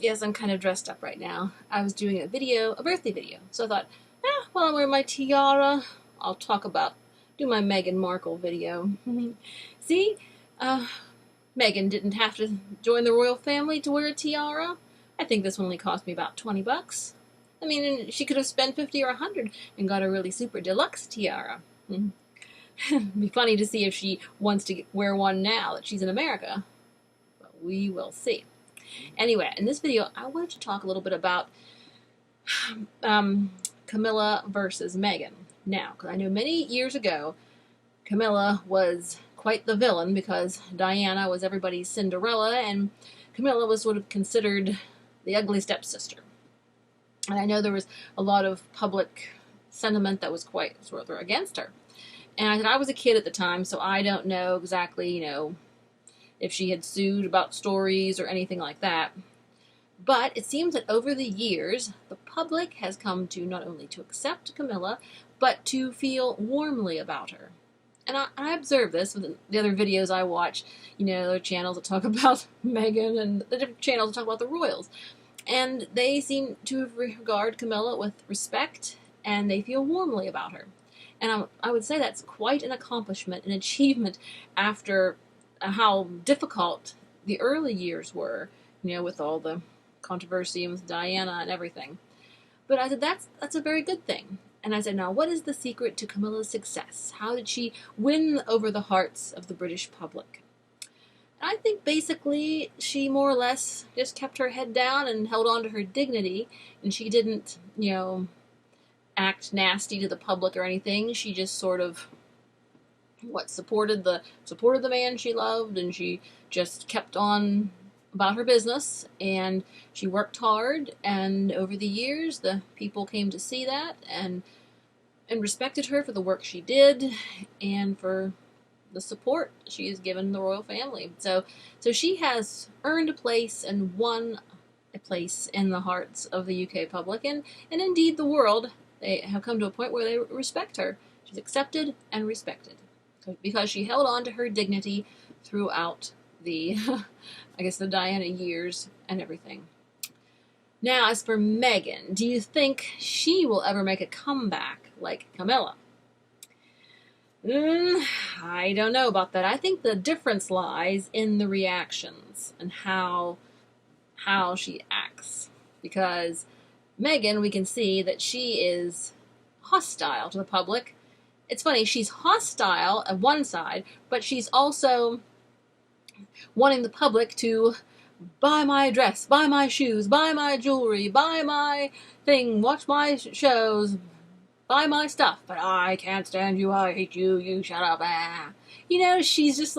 yes, I'm kind of dressed up right now. I was doing a birthday video. So I thought, while I'm wearing my tiara, I'll do my Meghan Markle video. See, Meghan didn't have to join the royal family to wear a tiara. I think this one only cost me about 20 bucks. I mean, she could have spent 50 or 100 and got a really super deluxe tiara. It'd be funny to see if she wants to wear one now that she's in America. But we will see. Anyway, in this video, I wanted to talk a little bit about Camilla versus Meghan. Now, because I know many years ago, Camilla was quite the villain because Diana was everybody's Cinderella, and Camilla was sort of considered the ugly stepsister. And I know there was a lot of public sentiment that was quite sort of against her. And I was a kid at the time, so I don't know exactly, if she had sued about stories or anything like that. But it seems that over the years, the public has come to not only to accept Camilla, but to feel warmly about her. And I observe this with the other videos I watch, the channels that talk about Meghan and the different channels that talk about the royals. And they seem to regard Camilla with respect, and they feel warmly about her. And I would say that's quite an accomplishment, an achievement after how difficult the early years were, with all the controversy with Diana and everything. But I said, that's a very good thing. And I said, now, what is the secret to Camilla's success? How did she win over the hearts of the British public? I think basically she more or less just kept her head down and held on to her dignity, and she didn't, act nasty to the public or anything. She just sort of supported the man she loved, and she just kept on about her business, and she worked hard, and over the years the people came to see that and respected her for the work she did and for the support she has given the royal family. So she has earned a place and won a place in the hearts of the UK public and indeed the world. They have come to a point where they respect her. She's accepted and respected because she held on to her dignity throughout the, the Diana years and everything. Now, as for Meghan, do you think she will ever make a comeback like Camilla? I don't know about that. I think the difference lies in the reactions and how she acts. Because Meghan, we can see that she is hostile to the public. It's funny, she's hostile at one side, but she's also wanting the public to buy my dress, buy my shoes, buy my jewelry, buy my thing, watch my shows, buy my stuff, but I can't stand you, I hate you, you shut up, she's just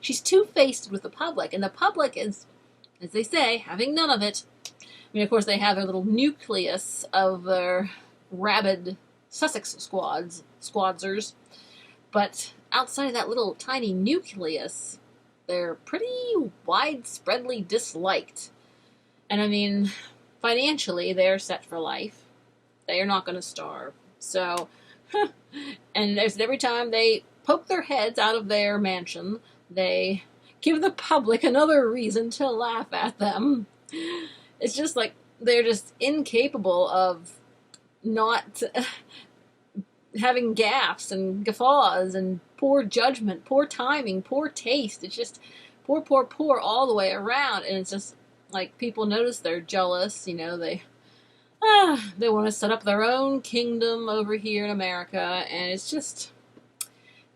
she's two-faced with the public, and the public is, as they say, having none of it. I mean, of course, they have their little nucleus of their rabid Sussex squadzers, but outside of that little tiny nucleus, they're pretty widespreadly disliked. And I mean, financially, they're set for life. They are not going to starve. So, and every time they poke their heads out of their mansion, they give the public another reason to laugh at them. It's just like they're just incapable of not having gaffes and guffaws and poor judgment, poor timing, poor taste. It's just poor all the way around. And it's just like people notice they're jealous, they want to set up their own kingdom over here in America, and it's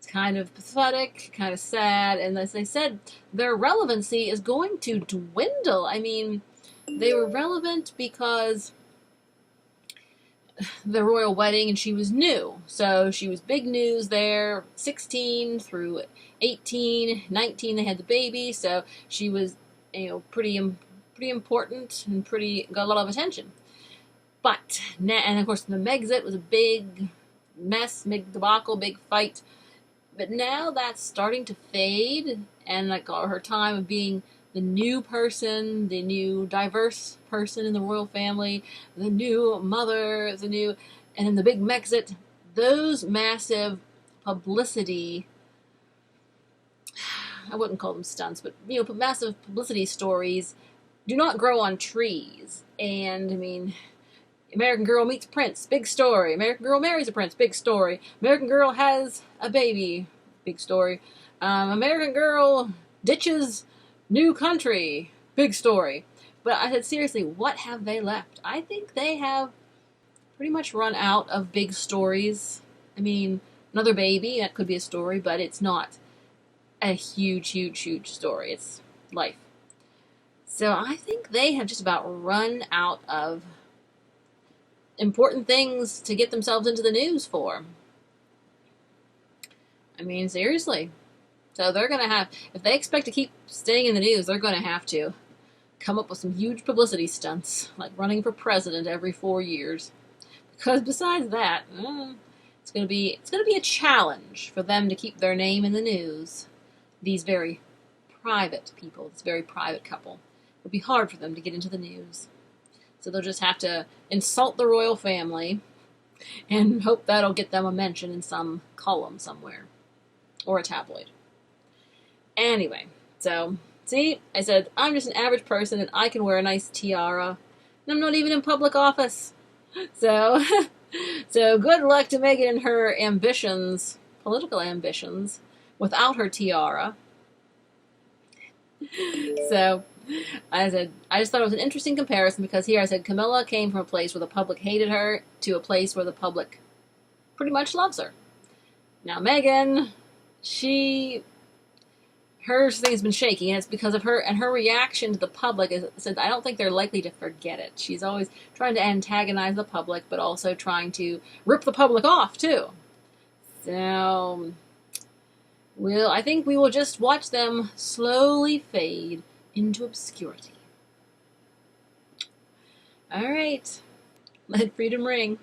kind of pathetic, kind of sad, and as they said, their relevancy is going to dwindle. I mean, they were relevant because the royal wedding, and she was new, so she was big news there, 16 through 18, 19, they had the baby, so she was, pretty important and got a lot of attention. But, and of course the Megxit was a big mess, big debacle, big fight. But now that's starting to fade, and her time of being the new person, the new diverse person in the royal family, the new mother, and then the big Megxit, those massive publicity, I wouldn't call them stunts, but massive publicity stories do not grow on trees. And, I mean, American Girl meets Prince, big story. American Girl marries a prince, big story. American Girl has a baby, big story. American Girl ditches new country, big story. But I said, seriously, what have they left? I think they have pretty much run out of big stories. I mean, another baby, that could be a story, but it's not a huge, huge, huge story. It's life. So I think they have just about run out of important things to get themselves into the news for. I mean, seriously. So they're going to have, if they expect to keep staying in the news, they're going to have to come up with some huge publicity stunts, like running for president every 4 years. Because besides that, it's going to be a challenge for them to keep their name in the news. These very private people, this very private couple, it'll be hard for them to get into the news. So they'll just have to insult the royal family and hope that'll get them a mention in some column somewhere. Or a tabloid. Anyway, so, see, I said, I'm just an average person and I can wear a nice tiara. And I'm not even in public office. So, so good luck to Meghan and her ambitions, political ambitions, without her tiara. So, I said, I just thought it was an interesting comparison because here I said Camilla came from a place where the public hated her to a place where the public pretty much loves her. Now, Meghan, her thing's been shaky, and it's because of her, and her reaction to the public is, said, I don't think they're likely to forget it. She's always trying to antagonize the public, but also trying to rip the public off, too. So, I think we will just watch them slowly fade into obscurity. All right. Let freedom ring.